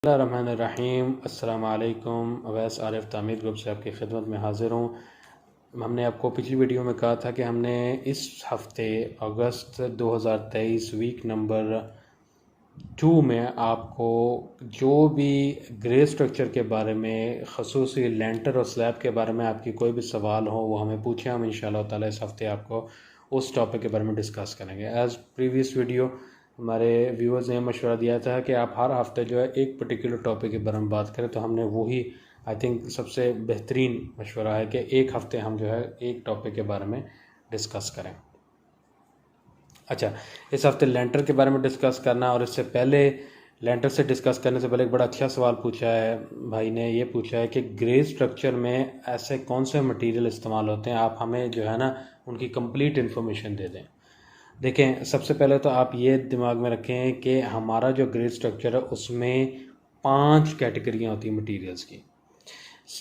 बिस्मिल्लाहिर्रहमानिर्रहीम। अस्सलाम वालेकुम। अवैस आरिफ तामीर ग्रुप से आपकी खिदमत में हाज़िर हूँ। हमने आपको पिछली वीडियो में कहा था कि हमने इस हफ़्ते अगस्त 2023 वीक नंबर 2 में आपको जो भी ग्रे स्ट्रक्चर के बारे में, ख़ुसूसी लेंटर और स्लैब के बारे में आपकी कोई भी सवाल हो वो हमें पूछें। हम इंशाअल्लाह ताला इस हफ़्ते आपको उस टॉपिक के बारे में डिस्कस करेंगे। एज़ प्रीवियस वीडियो हमारे व्यूअर्स ने मशवरा दिया था कि आप हर हफ्ते जो है एक पर्टिकुलर टॉपिक के बारे में बात करें, तो हमने वही आई थिंक सबसे बेहतरीन मशवरा है कि एक हफ़्ते हम जो है एक टॉपिक के बारे में डिस्कस करें। अच्छा, इस हफ्ते लेंटर के बारे में डिस्कस करना, और इससे पहले लेंटर से डिस्कस करने से पहले एक बड़ा अच्छा सवाल पूछा है भाई ने। ये पूछा है कि ग्रे स्ट्रक्चर में ऐसे कौन से मटेरियल इस्तेमाल होते हैं, आप हमें जो है ना उनकी कंप्लीट इन्फॉर्मेशन दे दें। देखें, सबसे पहले तो आप ये दिमाग में रखें कि हमारा जो ग्रे स्ट्रक्चर है उसमें 5 कैटेगरियाँ होती हैं मटेरियल्स की,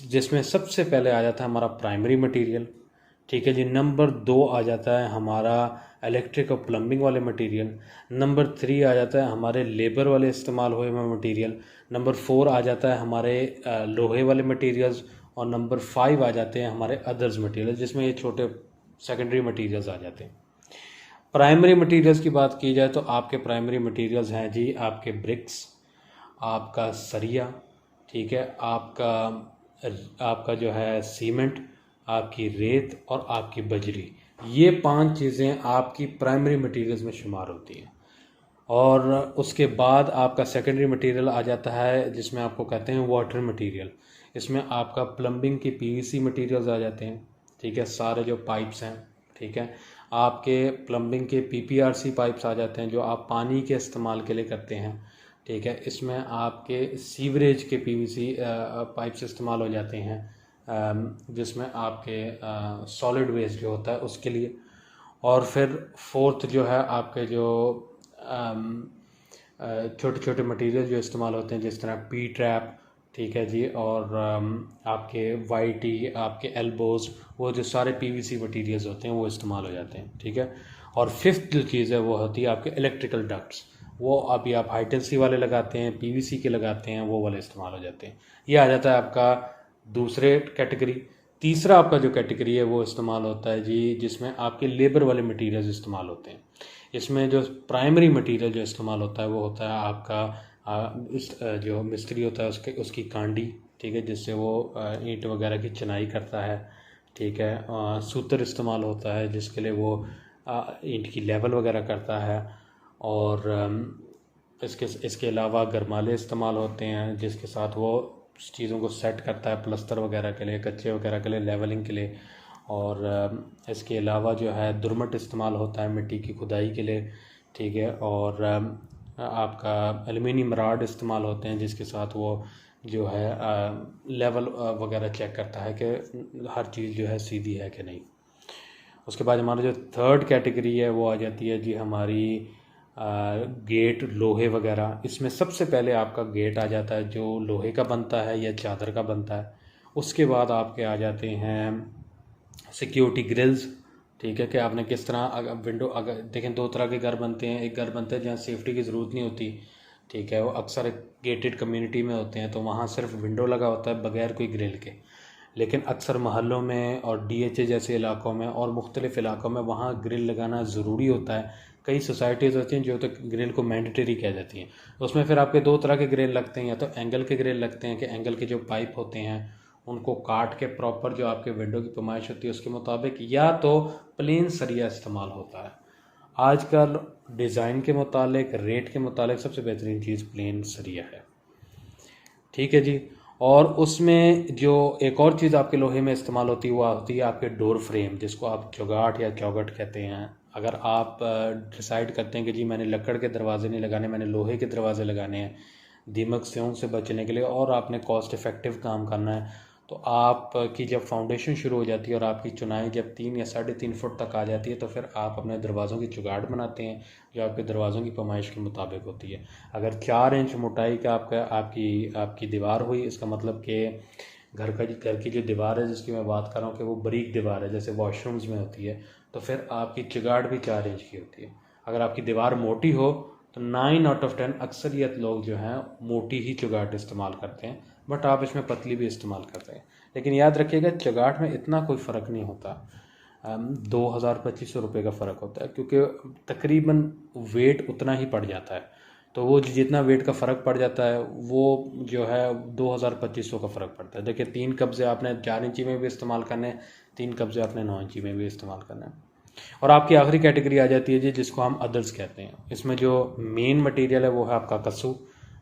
जिसमें सबसे पहले आ जाता है हमारा प्राइमरी मटेरियल। ठीक है जी। नंबर 2 आ जाता है हमारा इलेक्ट्रिक और प्लम्बिंग वाले मटेरियल। नंबर 3 आ जाता है हमारे लेबर वाले इस्तेमाल हुए हुए मटेरियल। नंबर 4 आ जाता है हमारे लोहे वाले मटेरियल्स। और नंबर 5 आ जाते हैं हमारे अदर्स मटेरियल, जिसमें ये छोटे सेकेंडरी मटेरियल्स आ जाते हैं। प्राइमरी मटेरियल्स की बात की जाए तो आपके प्राइमरी मटेरियल्स हैं जी आपके ब्रिक्स, आपका सरिया, ठीक है, आपका जो है सीमेंट, आपकी रेत और आपकी बजरी। ये 5 चीज़ें आपकी प्राइमरी मटेरियल्स में शुमार होती हैं। और उसके बाद आपका सेकेंडरी मटेरियल आ जाता है जिसमें आपको कहते हैं वाटर मटेरियल। इसमें आपका प्लम्बिंग की पीवीसी मटेरियल्स आ जाते हैं, ठीक है, सारे जो पाइप्स हैं, ठीक है। आपके प्लम्बिंग के पीपीआरसी पाइप्स आ जाते हैं जो आप पानी के इस्तेमाल के लिए करते हैं, ठीक है। इसमें आपके सीवरेज के पीवीसी पाइप्स इस्तेमाल हो जाते हैं, जिसमें आपके सॉलिड वेस्ट जो होता है उसके लिए। और फिर फोर्थ जो है आपके जो छोटे छोटे मटेरियल जो इस्तेमाल होते हैं, जिस तरह पी ट्रैप, ठीक है जी, और आपके वाई टी, आपके एल्बोज़, वो जो सारे पीवीसी मटेरियल्स होते हैं वो इस्तेमाल हो जाते हैं, ठीक है। और फिफ्थ जो चीज़ है वो होती है आपके इलेक्ट्रिकल डक्ट्स। वो अभी आप हाई टेंसिटी वाले लगाते हैं, पीवीसी के लगाते हैं, वो वाले इस्तेमाल हो जाते हैं। ये आ जाता है आपका दूसरे कैटेगरी। तीसरा आपका जो कैटेगरी है वो इस्तेमाल होता है जी जिसमें आपके लेबर वाले मटेरियल्स इस्तेमाल होते हैं। इसमें जो प्राइमरी मटेरियल जो इस्तेमाल होता है वो होता है आपका जो मिस्त्री होता है उसकी कांडी, ठीक है, जिससे वो ईंट वगैरह की चिनाई करता है, ठीक है। सूतर इस्तेमाल होता है जिसके लिए वो ईंट की लेवल वगैरह करता है। और इसके अलावा गरमाले इस्तेमाल होते हैं जिसके साथ वो चीज़ों को सेट करता है प्लस्तर वगैरह के लिए, कच्चे वगैरह के लिए, लेवलिंग के लिए। और इसके अलावा जो है दुरमट इस्तेमाल होता है मिट्टी की खुदाई के लिए, ठीक है। और आपका एल्युमिनियम राड इस्तेमाल होते हैं जिसके साथ वो जो है लेवल वगैरह चेक करता है कि हर चीज़ जो है सीधी है कि नहीं। उसके बाद हमारा जो थर्ड कैटेगरी है वो आ जाती है जी हमारी गेट, लोहे वगैरह। इसमें सबसे पहले आपका गेट आ जाता है जो लोहे का बनता है या चादर का बनता है। उसके बाद आपके आ जाते हैं सिक्योरिटी ग्रिल्स, ठीक है, कि आपने किस तरह अगर विंडो, अगर देखें 2 तरह के घर बनते हैं। एक घर बनता है जहाँ सेफ्टी की ज़रूरत नहीं होती, ठीक है, वो अक्सर गेटेड कम्युनिटी में होते हैं, तो वहाँ सिर्फ विंडो लगा होता है बगैर कोई ग्रिल के। लेकिन अक्सर महल्लों में और डीएचए जैसे इलाकों में और मुख्तलिफ़ इलाकों में वहाँ ग्रिल लगाना ज़रूरी होता है। कई सोसाइटीज़ होती हैं जो तो ग्रिल को मैंडेटरी कह देती हैं। उसमें फिर आपके 2 तरह के ग्रिल लगते हैं, या तो एंगल के ग्रिल लगते हैं कि एंगल के जो पाइप होते हैं उनको काट के प्रॉपर जो आपके विंडो की पैमाइश होती है उसके मुताबिक, या तो प्लेन सरिया इस्तेमाल होता है। आजकल डिज़ाइन के मुतालिक, रेट के मुतालिक सबसे बेहतरीन चीज़ प्लेन सरिया है, ठीक है जी। और उसमें जो एक और चीज़ आपके लोहे में इस्तेमाल होती है वो होती है आपके डोर फ्रेम, जिसको आप चौगाट या चौगट कहते हैं। अगर आप डिसाइड करते हैं कि जी मैंने लकड़ के दरवाजे नहीं लगाने, मैंने लोहे के दरवाजे लगाने हैं दीमक स्यों से बचने के लिए, और आपने कॉस्ट इफ़ेक्टिव काम करना है, तो आपकी जब फाउंडेशन शुरू हो जाती है और आपकी चुनाई जब 3 या 3.5 फुट तक आ जाती है, तो फिर आप अपने दरवाज़ों की चुगाड़ बनाते हैं जो आपके दरवाज़ों की पैमाइश के मुताबिक होती है। अगर 4 इंच मोटाई का आपकी दीवार हुई, इसका मतलब कि घर की जो दीवार है जिसकी मैं बात कर रहा हूँ कि वो बारीक दीवार है जैसे वॉशरूम्स में होती है, तो फिर आपकी चुगाड़ भी 4 इंच की होती है। अगर आपकी दीवार मोटी हो तो 9 आउट ऑफ 10 अक्सरियत लोग जो हैं मोटी ही चुगाट इस्तेमाल करते हैं, बट आप इसमें पतली भी इस्तेमाल करते हैं। लेकिन याद रखिएगा चुगाट में इतना कोई फ़र्क नहीं होता, 2,000-2,500 रुपये का फ़र्क होता है, क्योंकि तकरीबन वेट उतना ही पड़ जाता है। तो वो जितना वेट का फ़र्क पड़ जाता है वो जो है 2,000-2,500 का फ़र्क पड़ता है। देखिए 3 कब्ज़े आपने 4 इंची में भी इस्तेमाल करने हैं, 3 कब्ज़े आपने 9 इंची में भी इस्तेमाल करना है। और आपकी आखिरी कैटेगरी आ जाती है जी, जिसको हम अदर्स कहते हैं। इसमें जो मेन मटेरियल है वो है आपका कस्सू।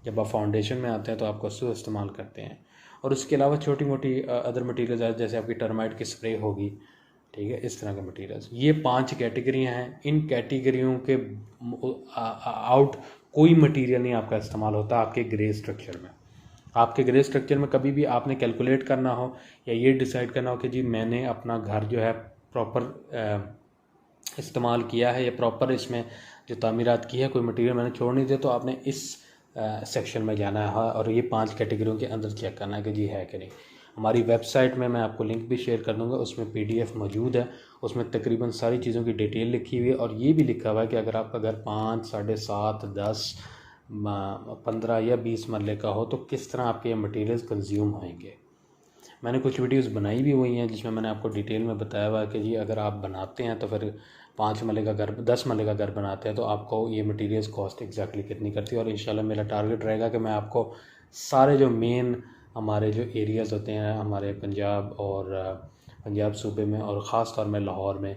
जब आप फाउंडेशन में आते हैं तो आप कस्सू इस्तेमाल करते हैं, और उसके अलावा छोटी मोटी अदर मटेरियल्स जैसे आपकी टर्माइट की स्प्रे होगी, ठीक है, इस तरह के मटेरियल्स। ये 5 कैटेगरियाँ हैं। इन कैटेगरियों के आउट कोई मटेरियल नहीं आपका इस्तेमाल होता आपके ग्रे स्ट्रक्चर में। आपके ग्रे स्ट्रक्चर में कभी भी आपने कैलकुलेट करना हो या ये डिसाइड करना हो कि जी मैंने अपना घर जो है प्रॉपर इस्तेमाल किया है या प्रॉपर इसमें जो तामीरात की है, कोई मटेरियल मैंने छोड़ नहीं दिया, तो आपने इस सेक्शन में जाना है और ये 5 कैटेगरियों के अंदर चेक करना है कि जी है कि नहीं। हमारी वेबसाइट में मैं आपको लिंक भी शेयर कर दूंगा, उसमें PDF मौजूद है, उसमें तकरीबन सारी चीज़ों की डिटेल लिखी हुई है, और ये भी लिखा हुआ है कि अगर आपका घर 5, 7.5, 10, 15 या 20 मरले का हो तो किस तरह आपके ये मटेरियल्स कंज्यूम होंगे। मैंने कुछ वीडियोस बनाई भी हुई हैं जिसमें मैंने आपको डिटेल में बताया हुआ है कि जी अगर आप बनाते हैं तो फिर 5 मरले का घर, 10 मरले का घर बनाते हैं तो आपको ये मटेरियल्स कॉस्ट एग्जैक्टली कितनी करती है। और इंशाल्लाह मेरा टारगेट रहेगा कि मैं आपको सारे जो मेन हमारे जो एरियाज़ होते हैं हमारे पंजाब और पंजाब सूबे में और ख़ास तौर में लाहौर में,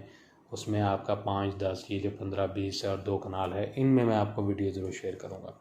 उसमें आपका 5, 10, ये जो 15, 20 और 2 कनाल है, इनमें मैं आपको वीडियो ज़रूर शेयर करूँगा।